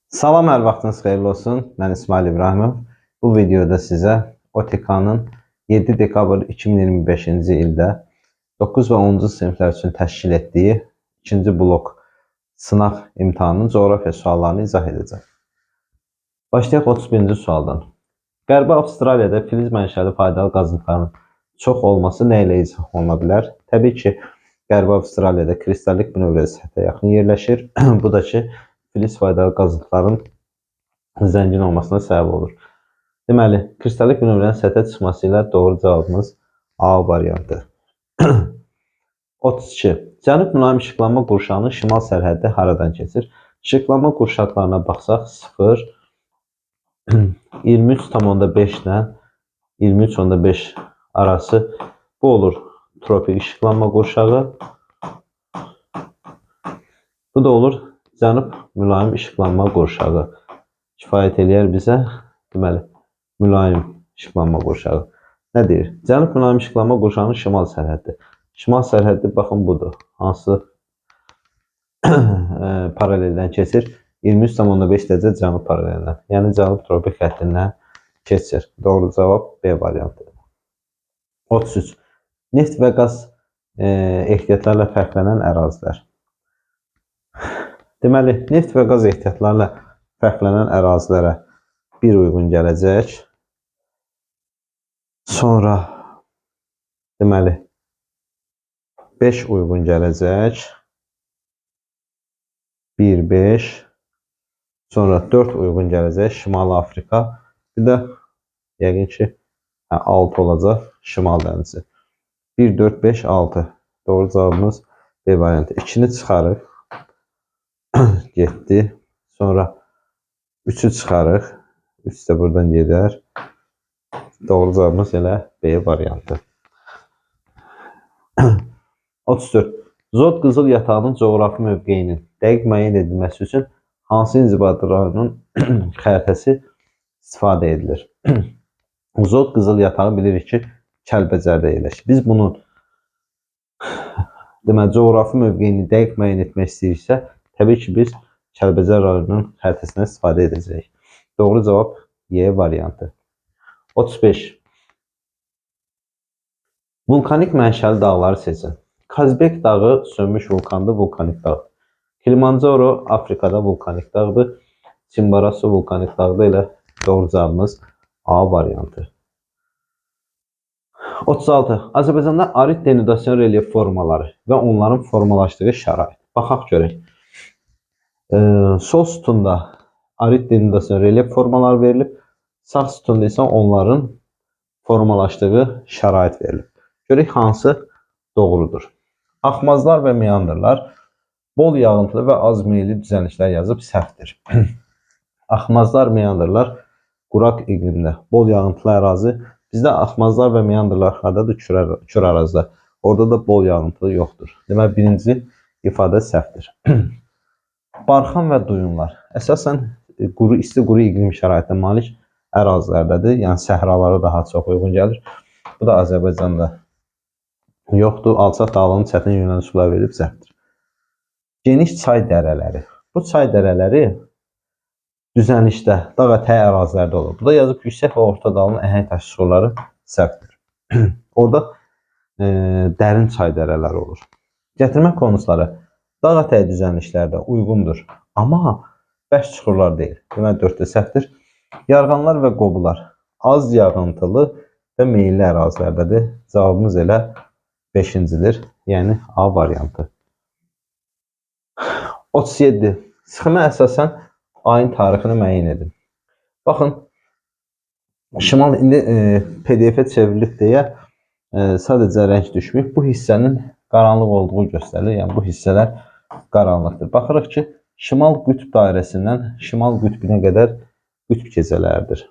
Salam, hər vaxtınız xeyirli olsun. Mən İsmail İbrahimov. Bu videoda sizə OTK-nın 7 dekabr 2025-ci ildə 9 və 10-cu siniflər üçün təşkil etdiyi ikinci blok sınaq imtahanının coğrafiya suallarını izah edəcəm. Başlayaq 31-ci sualdan. Qərbi Avstraliyada filiz mənşəli faydalı qazıntıların çox olması nə ilə izah oluna bilər? Təbii ki, Qərbi Avstraliyada kristallik bünövrə səthə yaxın yerləşir. Bu da ki, filiz faydalı qazıntıların zəngin olmasına səbəb olur. Deməli, kristallik bünövrənin səthə çıxması ilə doğru cavabımız A variantı. 32. Cənub mülayim işıqlanma qurşağının şimal sərhəddi haradan keçir? İşıqlanma qurşaqlarına baxsaq 0, 23,5 ilə 23,5 arası bu olur tropik işıqlanma qurşağı. Bu da olur cənub mülayim işıqlanma qurşağı. Kifayət eləyər bizə, deməli, mülayim işıqlanma qurşağı. Nə deyir? Cənub mülayim işıqlanma qurşağının şimal sərhəddi. Şimal sərhəddi, baxın, budur. Hansı paraleldən keçir? 23,5 dərəcə cənub paralelindən. Yəni, cənub tropik xəttindən keçir. Doğru cavab B variantı. 33. Neft və qaz ehtiyatlarla fərqlənən ərazilər. Deməli, neft və qaz ehtiyatlarla fərqlənən ərazilərə 1 uyğun gələcək. Sonra, deməli, 5 uyğun gələcək. 1, 5. Sonra 4 uyğun gələcək. Şimali Afrika. Bir də, yəqin ki, 6 olacaq. Şimal dənizi. 1, 4, 5, 6. Doğru cavabımız B variantı. 2-ni çıxarıq. Getdi. Sonra 3'ü çıxarıq. 3 də buradan gedər. Doğru cavabımız elə B variantı. 34. Zod qızıl yatağının coğrafi mövqeyinin dəqiq müəyyən edilməsi üçün hansı inzibati rayonun xəritəsi istifadə edilir? Zod qızıl yatağı bilirik ki, Kəlbəcərdə yerləşir. Biz bunun deməli, coğrafi mövqeyini dəqiq müəyyən etmək istəyirsə, təbii ki, biz Kəlbəcər rayonunun xəritəsindən istifadə edəcəyik. Doğru cavab Y variantı. 35. Vulkanik mənşəli dağları seçin. Kazbek dağı sönmüş vulkanlı vulkanik dağ. Kilimanjaro Afrikada vulkanik dağdır. Çimborazo vulkanik dağdır ilə doğru cavabımız A variantı. 36. Azərbaycanda arid denudasyon relyef formaları və onların formalaşdığı şərait. Baxaq görək. Sol sütunda arid denudasyon relyef formaları verilib. Sağ sütunda isə onların formalaşdığı şərait verilib. Görək hansı doğrudur. Axmazlar və meandrlar bol yağıntılı və az meyilli düzənliklər yazıb səhvdir. Axmazlar, meandrlar quraq iqlimdə bol yağıntılı ərazi. Bizdə axmazlar və meandrlar haradadır? Kür ərazida. Orada da bol yağıntılı yoxdur. Deməli, birinci ifadə səhvdir. Barxan və duyumlar əsasən isti quru iqlim şəraitinə malik ərazilərdədir. Yəni, səhralara daha çox uyğun gəlir. Bu da Azərbaycanda yoxdur. Alçaq dağlığın çətin yönələn sular verilib səhvdir. Geniş çay dərələri. Bu çay dərələri düzənlikdə, dağ ətəyi ərazilərdə olur. Bu da yazıb yüksək və orta dağın əhəng daşı suları səhvdir. Orada dərin çay dərələri olur. Gətirmə konusları dağ ətəyi düzənliklərdə uyğundur. Amma bəş çuxurlar deyil. Deməli, 4-də səhvdir. Yarğanlar və qobular az yağıntılı və meyilli ərazilərdədir. Cavabımız elə 5-cidir. Yəni A variantı. 37. Sxemə əsasən ayın tarixini müəyyən edin. Baxın, şimal indi PDF-ə çevrilib deyə sadəcə rəng düşməyib. Bu hissənin qaranlıq olduğu göstərilir. Yəni, bu hissələr qaranlıqdır. Baxırıq ki, şimal qütb dairəsindən şimal qütbünə qədər qütb gecələridir.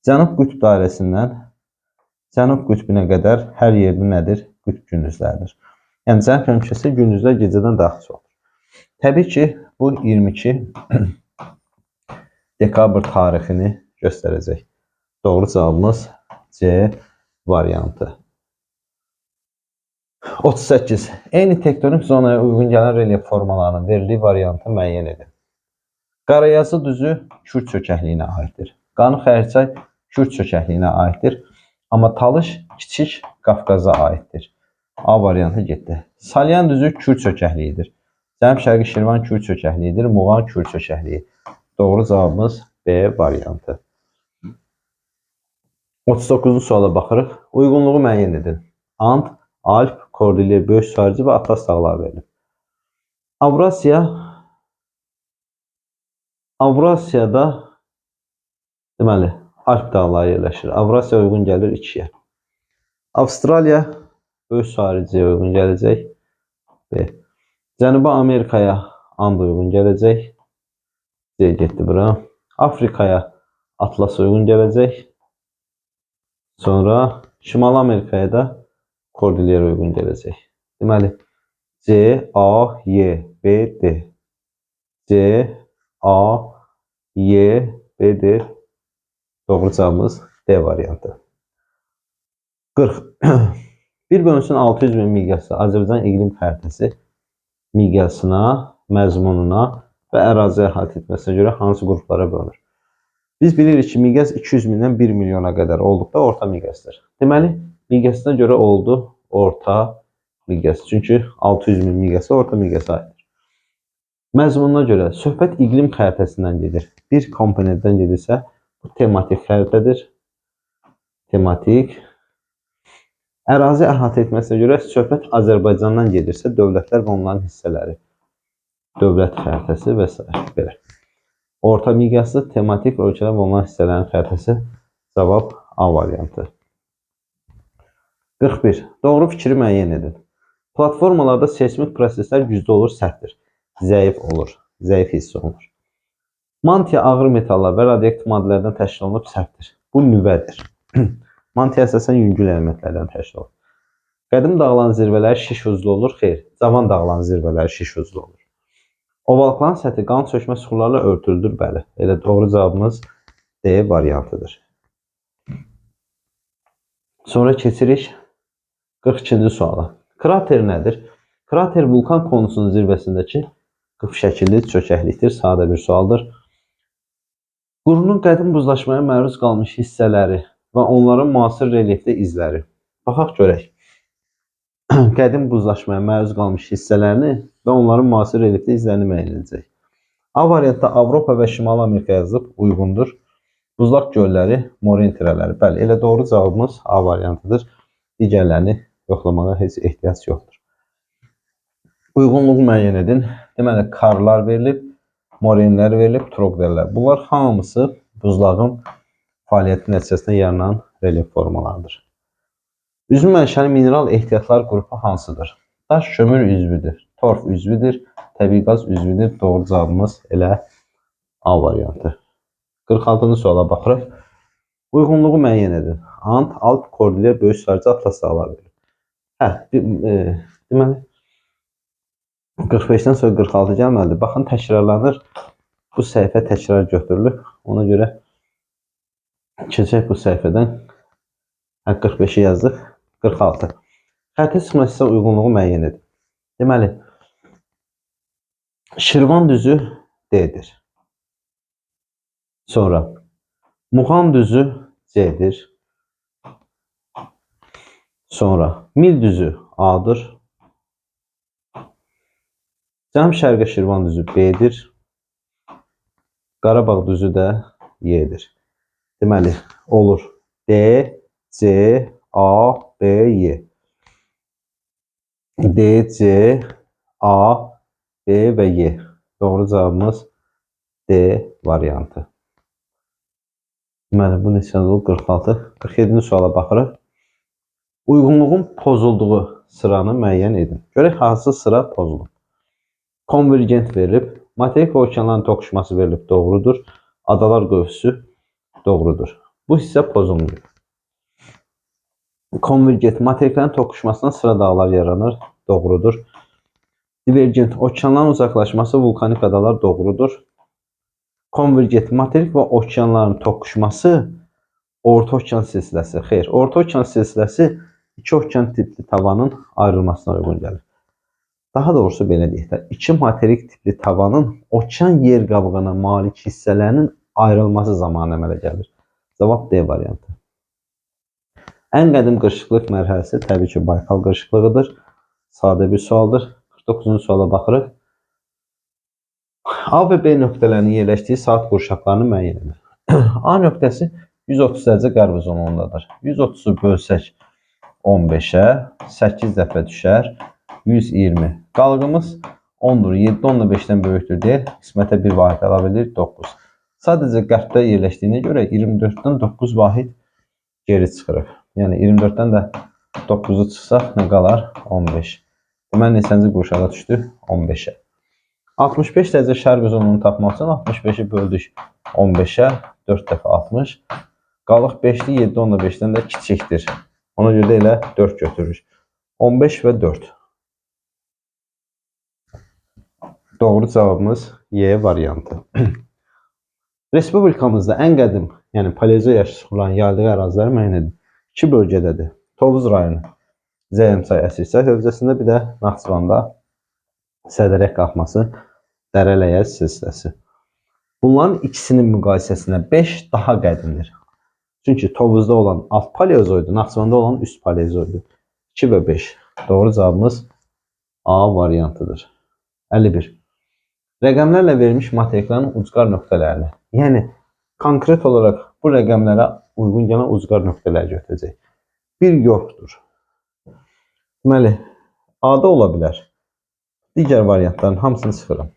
Cənub qütb dairəsindən cənub qütbünə qədər hər yerdə nədir? Qütb gündüzləridir. Yəni, cənub hörmçəsi gündüzlər gecədən daha çoxdur. Təbii ki, bu 22 dekabr tarixini göstərəcək. Doğru cavabımız C variantı. 38. Eyni tektonik zonaya uyğun gələn relyef formalarının verildiyi variantı müəyyən edin. Qarayazı düzü Kürd çökəkliyinə aiddir. Qanı-Xərirçay Kürd çökəkliyinə aiddir. Amma Talış Kiçik Qafqaza aiddir. A variantı getdi. Salyan düzü Kürd çökəkliyidir. Cənub-Şərqi Şirvan Kürd çökəkliyidir. Muğan Kürd çökəkliyi. Doğru cavabımız B variantı. 39-cu suala baxırıq. Uyğunluğu müəyyən edin. Ant, Alp, Kordilyer, Böyük Sarıcı və Atlas dağları verilib. Avrasiyada deməli Alp dağları yerləşir. Avrasiya uyğun gəlir 2-yə. Avstraliya Böyük Sarıcıya uyğun gələcək. B. Cənubi Amerikaya And uyğun gələcək. C getdi bura. Afrikaya Atlas uyğun gələcək. Sonra Şimali Amerikaya da Kordilyer uyğun gələcək. Deməli C, A, Y, B, D. C, A, Y, B, D. Doğru cavabımız D variantı. 40. 1/600.000 miqyaslı Azərbaycan iqlim xəritəsi miqyasına, məzmununa və ərazi əhatə etməsinə görə hansı qruplara bölünür? Biz bilirik ki, miqyas 200.000-dən 1 milyona qədər olduqda orta miqyasdır. Deməli, miqyasına görə oldu orta miqyas. Çünki 600.000 miqyası orta miqyasa aiddir. Məzmununa görə söhbət iqlim xəritəsindən gedir. Bir komponentdən gedirsə, bu tematik xəritədir. Tematik. Ərazi əhatə etməsinə görə söhbət Azərbaycandan gedirsə, dövlətlər və onların hissələri. Dövlət xəritəsi və s. belə. Orta miqyaslı tematik ölkələr və onların hissələrin xəritəsi. Cavab A variantı. 41. Doğru fikri müəyyən edin. Platformalarda seismik proseslər güclü olur, sərtdir. Zəif olur, zəif hiss olunur. Mantia ağır metallar və radioaktiv maddələrdən təşkil olunub, sərtdir. Bu nüvədir. Mantia əsasən yüngül elementlərdən təşkil olunur. Qədim dağların zirvələri şiş uzlu olur, xeyr. Cavan dağların zirvələri şiş uzlu olur. Ovalıqların səthi qan çökmə suxurlarla örtülüdür, bəli. Elə doğru cavabımız D variantıdır. Sonra keçirik 42-ci suala. Krater nədir? Krater vulkan konusunun zirvəsindəki qıf şəkilli çökəklikdir. Sadə bir sualdır. Qurunun qədim buzlaşmaya məruz qalmış hissələri və onların müasir relyefdə izləri. Baxaq görək. Qədim buzlaşmaya məruz qalmış hissələrini və onların müasir relyefdə izlərini müəyyən edəcək. A variantda Avropa və Şimali Amerika yazılıb, uyğundur. Buzlaq gölləri, morin tirələri. Bəli, elə doğru cavabımız A variantıdır. Digərlərini yoxlamağa heç ehtiyac yoxdur. Uyğunluğu müəyyən edin. Deməli, karlar verilib, morinlər verilib, troglerlər. Bunlar hamısı buzlağın fəaliyyəti nəticəsində yaranan relyef formalarıdır. Üzvü mənşəli mineral ehtiyatlar qrupu hansıdır? Daş kömür üzvüdür, torf üzvüdür, təbii qaz üzvüdür. Doğru cavabımız elə A variantı. 46-cı suala baxırıq. Uyğunluğu müəyyən edin. Ant, Alp, Kordilyer, Böyük Sarıcı, Atlas dağları verir. Deməli, 45-dən sonra 46 gəlməlidir. Baxın, təkrarlanır. Bu səhifə təkrar götürülür. Ona görə keçək bu səhifədən. 45-i yazdıq. 46. Xəritə sıxmasına uyğunluğu müəyyən edin. Deməli, Şirvan düzü D-dir. Sonra, Muğan düzü C-dir. Sonra, Mil düzü A-dır. Cənub-Şərqi Şirvan düzü B-dir. Qarabağ düzü də Y-dir. Deməli, olur D, C, A, B, Y. D, C, A, B və Y. Doğru cavabımız D variantı. Deməli, bu neçə oldu? 46. 47-ci suala baxırıq. Uyğunluğun pozulduğu sıranı müəyyən edin. Görək, hansı sıra pozulub. Konvergent verilib. Materik və okeanların toqquşması verilib. Doğrudur. Adalar qövsü doğrudur. Bu hissə pozulmuyor. Konvergent materiklərin toqquşmasından sıra dağlar yaranır. Doğrudur. Divergent okeanların uzaqlaşması, vulkanik adalar doğrudur. Konvergent materik və okeanların toqquşması orta okean silsiləsi. Xeyr, orta okean silsiləsi iki okean tipli tavanın ayrılmasına uyğun gəlir. Daha doğrusu belə deyək də, iki materik tipli tavanın okean yer qabığına malik hissələrinin ayrılması zamanı əmələ gəlir. Cavab D variantı. Ən qədim qırışıqlıq mərhələsi təbii ki, Baykal qırışıqlığıdır. Sadə bir sualdır. 49-cu suala baxırıq. A və B nöqtələrinin yerləşdiyi saat qurşaqlarını müəyyən edir. A nöqtəsi 130 dərəcə qərb zonundadır. 130-u bölsək 15-ə, 8 dəfə düşər, 120. Qalığımız 10-dur. 7 10-la 5-dən böyükdür deyə qismətə bir vahid əlavə edilir, 9. Sadəcə qərbdə yerləşdiyinə görə 24-dən 9 vahid geri çıxırıq. Yəni 24-dən də 9-u çıxsaq nə qalar? 15. Deməli, neçənci qurşağa düşdü? 15-ə. 65 dərəcə şərq zonunu tapmaq üçün 65-i böldük 15-ə, 4 dəfə 60. Qalıq 5-dir, 7 10-la 5-dən də kiçikdir. Ona görə də elə 4 götürürük. 15 və 4. Doğru cavabımız Y variantı. Respublikamızda ən qədim, yəni paleozoy yaşayan yayılıq ərazilər müəyyən edilir. İki bölgədədir. Tovuz rayonu Zəyəmçay Əsirçay hövzəsində, bir də Naxçıvanda Sədərək qalxması Dərələyəz silsiləsi. Bunların ikisinin müqayisəsində 5 daha qədimdir. Çünki Tovuzda olan alt paleozoydur, Naxçıvanda olan üst paleozoydur. 2 və 5. Doğru cavabımız A variantıdır. 51. Rəqəmlərlə verilmiş materiklərin ucqar nöqtələrini, yəni konkret olaraq bu rəqəmlərə uyğun gələn ucqar nöqtələri götürəcək. 1 yoxdur. Deməli, A-da ola bilər. Digər variantların hamısını çıxıram.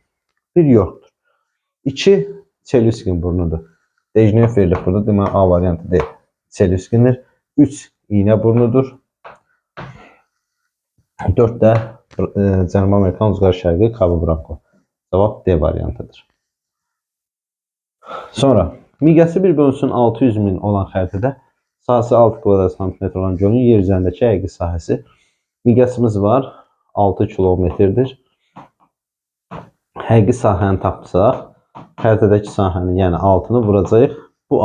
1 yoxdur. 2 Çelyuskin burnudur. Dejnev verilib burada. Deməli, A variantı deyil. Çelyuskindir. 3 iynə burnudur. 4 də Cənubi Amerikan ucqar şərqi Cabo Branco. Cavab D variantıdır. Sonra, miqyası 1/600.000 olan xəritədə sahəsi 6 kvadrat santimetr olan gölün yer üzərindəki həqiqi sahəsi. Miqyasımız var, 6 kilometrdir. Həqiqi sahəni tapsaq, xəritədəki sahənin, yəni 6-nı vuracaq bu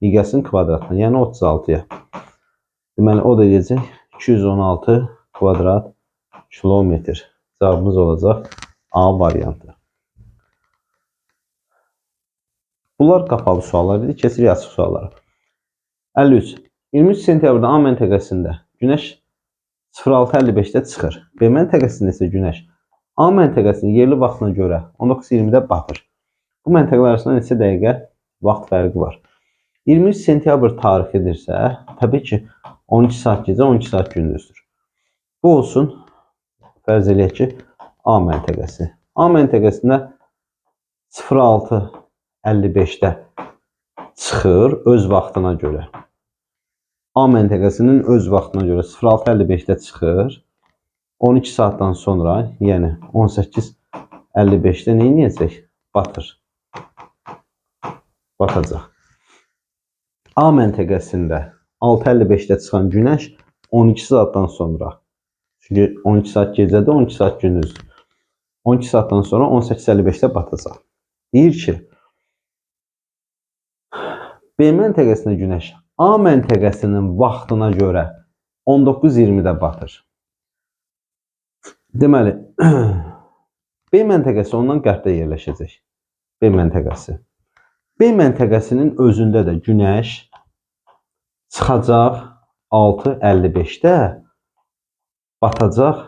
miqyasın kvadratına, yəni 36-ya. Deməli, o da deyəcək 216 kvadrat kilometr. Cavabımız olacaq A variantı. Bunlar qapalı suallar idi. Keçirik açıq suallara. 53. 23 sentyabrda A məntəqəsində Günəş 06:55-də çıxır. B məntəqəsində isə Günəş A məntəqəsinin yerli vaxtına görə 19:20-də batır. Bu məntəqələr arasında neçə dəqiqə vaxt fərqi var? 23 sentyabr tarixidirsə, təbii ki, 12 saat gecə, 12 saat gündüzdür. Bu olsun, fərz eləyək ki, A məntəqəsi. A məntəqəsində 06:55-də çıxır öz vaxtına görə. A məntəqəsinin öz vaxtına görə 06:55-də çıxır. 12 saatdan sonra, yəni 18:55-də nə edəcək? Batır. Batacaq. A məntəqəsində 6:55-də çıxan Günəş 12 saatdan sonra, çünki 12 saat gecədə, 12 saat gündüzdür. 12 saatdan sonra 18:55-də batacaq. Deyir ki, B məntəqəsində Günəş A məntəqəsinin vaxtına görə 19:20-də batır. Deməli, B məntəqəsi ondan qərbdə yerləşəcək. B məntəqəsi. B məntəqəsinin özündə də Günəş çıxacaq 6:55-də, batacaq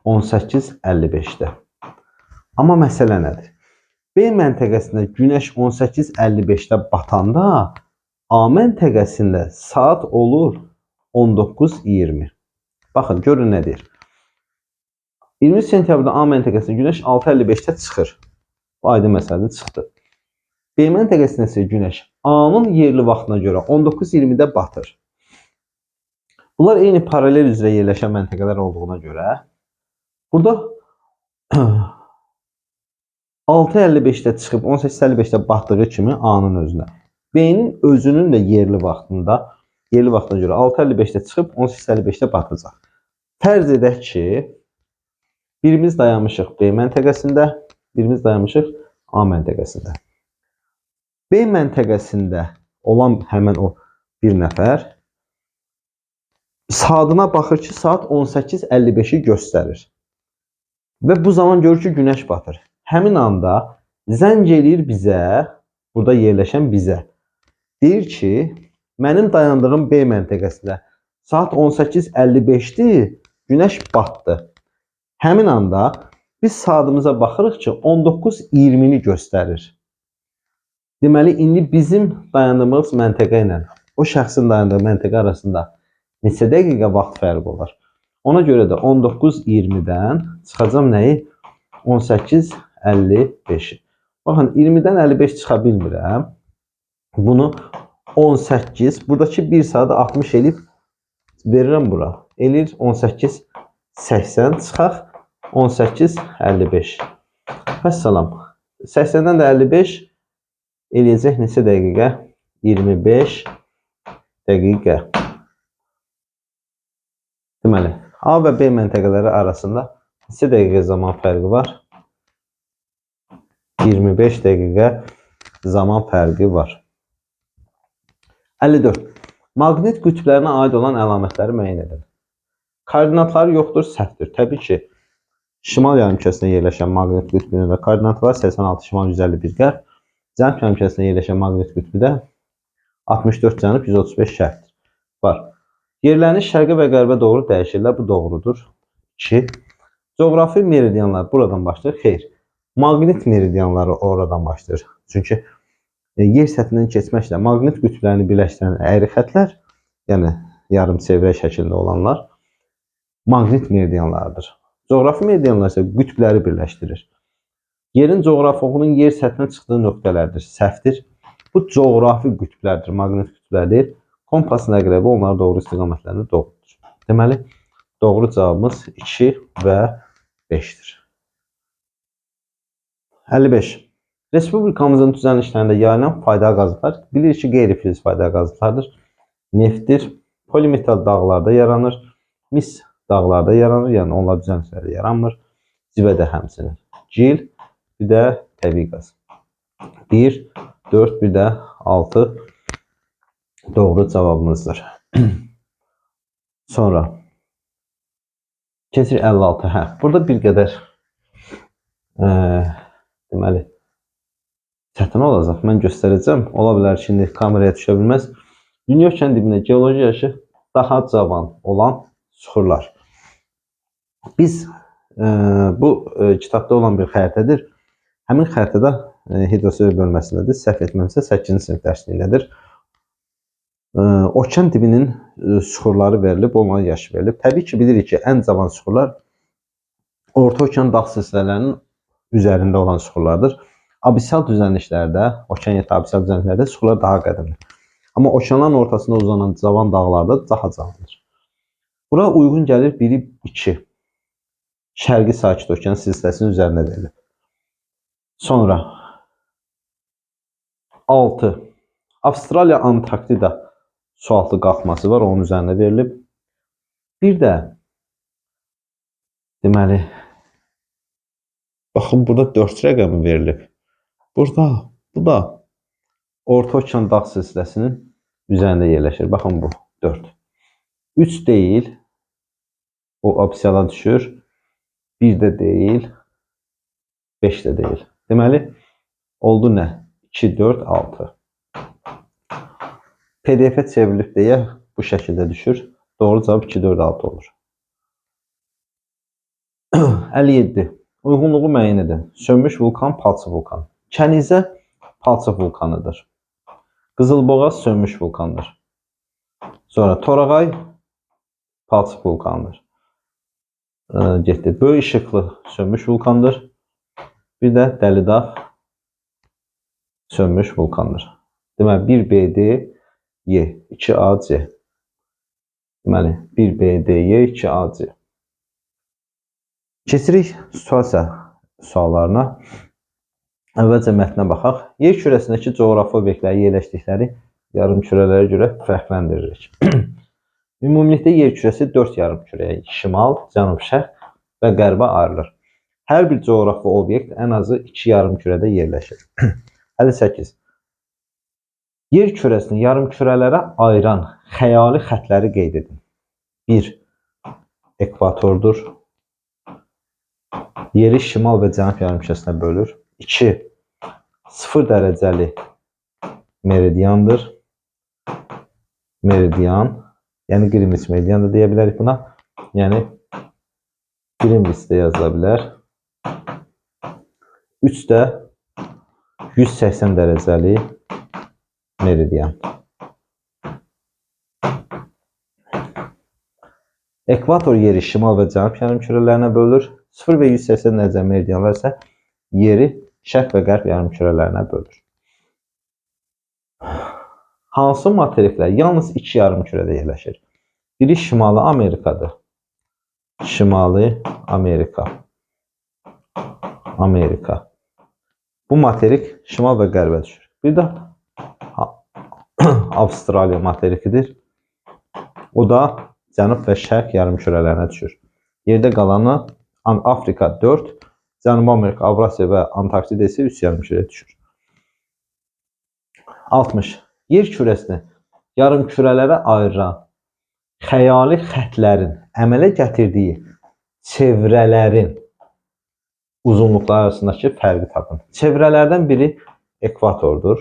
18:55-də. Amma məsələ nədir? B məntəqəsində Günəş 18:55-də batanda A məntəqəsində saat olur 19:20. Baxın, görün nə deyir. 23 sentyabrda A məntəqəsində Günəş 6:55-də çıxır. Bu aydın məsələdə çıxdı. B məntəqəsində isə Günəş A-nın yerli vaxtına görə 19:20-də batır. Bunlar eyni paralel üzrə yerləşən məntəqələr olduğuna görə burada 6:55-də çıxıb 18:55-də batdığı kimi A-nın özünə, B-nin özünün də yerli vaxtına görə 6:55-də çıxıb 18:55-də batacaq. Fərz edək ki, birimiz dayanmışıq B məntəqəsində, birimiz dayanmışıq A məntəqəsində. B məntəqəsində olan həmən o bir nəfər saatına baxır ki, saat 18:55-i göstərir. Və bu zaman görür ki, günəş batır. Həmin anda zəng eləyir bizə, burada yerləşən bizə. Deyir ki, mənim dayandığım B məntəqəsində saat 18:55-dir, günəş batdı. Həmin anda biz saatımıza baxırıq ki, 19:20-ni göstərir. Deməli, indi bizim dayandığımız məntəqə ilə o şəxsin dayandığı məntəqə arasında neçə dəqiqə vaxt fərqi olar? Ona görə də 19:20-dən çıxacam nəyi? 18:55. Baxın, 20-dən 55 çıxa bilmirəm. Bunu 18, buradakı 1 saat 60 eləyib verirəm bura. Eləyir 18:80 çıxaq 18:55. Vəssalam. 80-dən də 55 eləyəcək neçə dəqiqə? 25 dəqiqə. Deməli, A və B məntəqələri arasında neçə dəqiqə zaman fərqi var? 25 dəqiqə zaman fərqi var. 54. Maqnit qütblərinə aid olan əlamətləri müəyyən edin. Koordinatları yoxdur, səhvdir. Təbii ki, şimal yarımkürəsində yerləşən maqnit qütbünün də koordinatı var. 86 şimal 151 qərb. Cənub yarımkürəsində yerləşən maqnit qütbü də 64 cənub 135 şərqdir. Var. Yerlərini şərqə və qərbə doğru dəyişirlər. Bu doğrudur. 2. Coğrafi meridyanlar buradan başlayır. Xeyr. Maqnit meridyanları oradan başlayır. Çünki yer səthindən keçməklə maqnit qütblərini birləşdirən əyri xətlər, yəni yarımçevrə şəklində olanlar maqnit meridyanlarıdır. Coğrafi meridyanlar isə qütbləri birləşdirir. Yerin coğrafi oxunun yer səthindən çıxdığı nöqtələrdir. Səhvdir. Bu coğrafi qütblərdir, maqnit qütbləri deyil. Kompasın əqrəbi onlara doğru istiqamətlərində doğrudur. Deməli, doğru cavabımız 2 və 5-dir. 55. Respublikamızın düzənliklərində yayılan faydalı qazıntılar bilirik ki, qeyri-filiz faydalı qazıntılardır. Neftdir, polimetal dağlarda yaranır, mis dağlarda yaranır, yəni onlar düzənliklərdə yaranmır. Civə də həmçinin. Gil, bir də təbii qaz. 1, 4, bir də 6 doğru cavabımızdır. Sonra keçir 56. Hə, burada bir qədər deməli çətin olacaq. Mən göstərəcəm. Ola bilər ki, indi kameraya düşə bilməz. Dünya okean dibində geoloji yaşı daha cavan olan suxurlar. Biz bu kitabda olan bir xəritədir. Həmin xəritədə hidrosfer bölməsindədir. Səhv etməmsə 8-ci sinif dərsliyindədir. Okean dibinin suxurları verilib, onların yaşı verilib. Təbii ki, bilirik ki, ən cavan suxurlar orta okean dağ silsilələrinin üzərində olan suxurlardır. Abissal düzənliklərdə, okean yatı abissal düzənliklərdə suxurlar daha qədimdir. Amma okeanların ortasında uzanan cavan dağlarda daha cavandır. Bura uyğun gəlir 1-2. Şərqi Sakit Okean silsiləsinin üzərində verilib. Sonra 6. Avstraliya Antarktida sualtı qalxması var, onun üzərində verilib. Bir də deməli baxın, burada 4 rəqəmi verilib. Burada, bu da Orta Okean dağ silsiləsinin üzərində yerləşir. Baxın, bu 4. 3 deyil, o absiyala düşür. 1 də deyil, 5 də deyil. Deməli, oldu nə? 2, 4, 6. PDF-ə çevrilib deyə bu şəkildə düşür. Doğru cavab 2, 4, 6 olur. 57. Uyğunluğu müəyyən edin. Sönmüş vulkan, palçıq vulkan. Kənizə palçıq vulkanıdır. Qızılboğaz sönmüş vulkandır. Sonra Torağay palçıq vulkandır. Getdi. Böyük işıqlı sönmüş vulkandır. Bir də Dəlidağ sönmüş vulkandır. Deməli, 1 BD Y, 2 AC. Deməli, 1 BD Y, 2 AC. Keçirik situasiya suallarına. Əvvəlcə mətnə baxaq. Yer kürəsindəki coğrafi obyektləri yerləşdikləri yarımkürələrə görə fərqləndiririk. Ümumilikdə yer kürəsi 4 yarımkürəyə, şimal, cənub, şərq və qərbə ayrılır. Hər bir coğrafi obyekt ən azı 2 yarımkürədə yerləşir. 58. Yer kürəsini yarımkürələrə ayıran xəyali xətləri qeyd edin. 1. Ekvatordur. Yeri şimal və cənub yarımkürəsinə bölür. 2. 0 dərəcəli meridiandır. Meridian, yəni Greenwich meridian da deyə bilərik buna. Yəni Greenwich də yazıla bilər. 3 də 180 dərəcəli meridian. Ekvator yeri şimal və cənub yarımkürələrinə bölür. 0 və 180 dərəcə meridianlar isə yeri şərq və qərb yarımkürələrinə bölür. Hansı materiklər yalnız 2 yarımkürədə yerləşir? Biri Şimali Amerikadır. Şimali Amerika. Bu materik şimal və qərbə düşür. Bir də Avstraliya materikidir. O da cənub və şərq yarımkürələrinə düşür. Yerdə qalanı Afrika 4, Cənubi Amerika, Avrasiya və Antarktida isə 3 yarımkürəyə düşür. 60. Yer kürəsini yarımkürələrə ayıran xəyali xətlərin əmələ gətirdiyi çevrələrin uzunluqları arasındakı fərqi tapın. Çevrələrdən biri ekvatordur.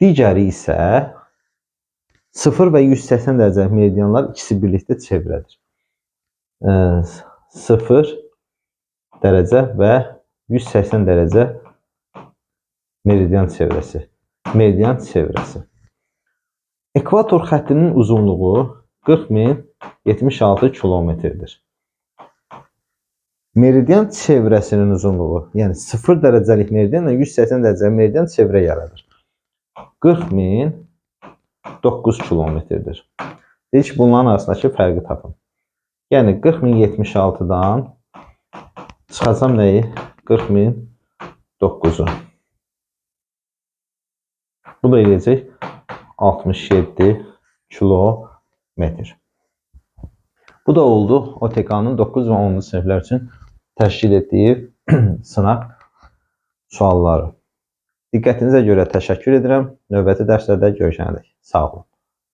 Digəri isə 0 və 180 dərəcə meridianlar ikisi birlikdə çevrədir. 0 dərəcə və 180 dərəcə meridian çevrəsi. Ekvator xəttinin uzunluğu 40.076 kilometrdir. Meridian çevrəsinin uzunluğu, yəni 0 dərəcəlik meridian və 180 dərəcəlik meridian çevrə yaradır. 40.009 kilometrdir. Deyək ki, bunların arasındakı fərqi tapın. Yəni 40.076-dan çıxacam nəyi? 40.009-u. Bu da eləyəcək 67 kilometr. Bu da oldu OTK-nın 9 və 10-cu siniflər üçün təşkil etdiyi sınaq sualları. Diqqətinizə görə təşəkkür edirəm. Növbəti dərslərdə görüşənədək. Sağ olun.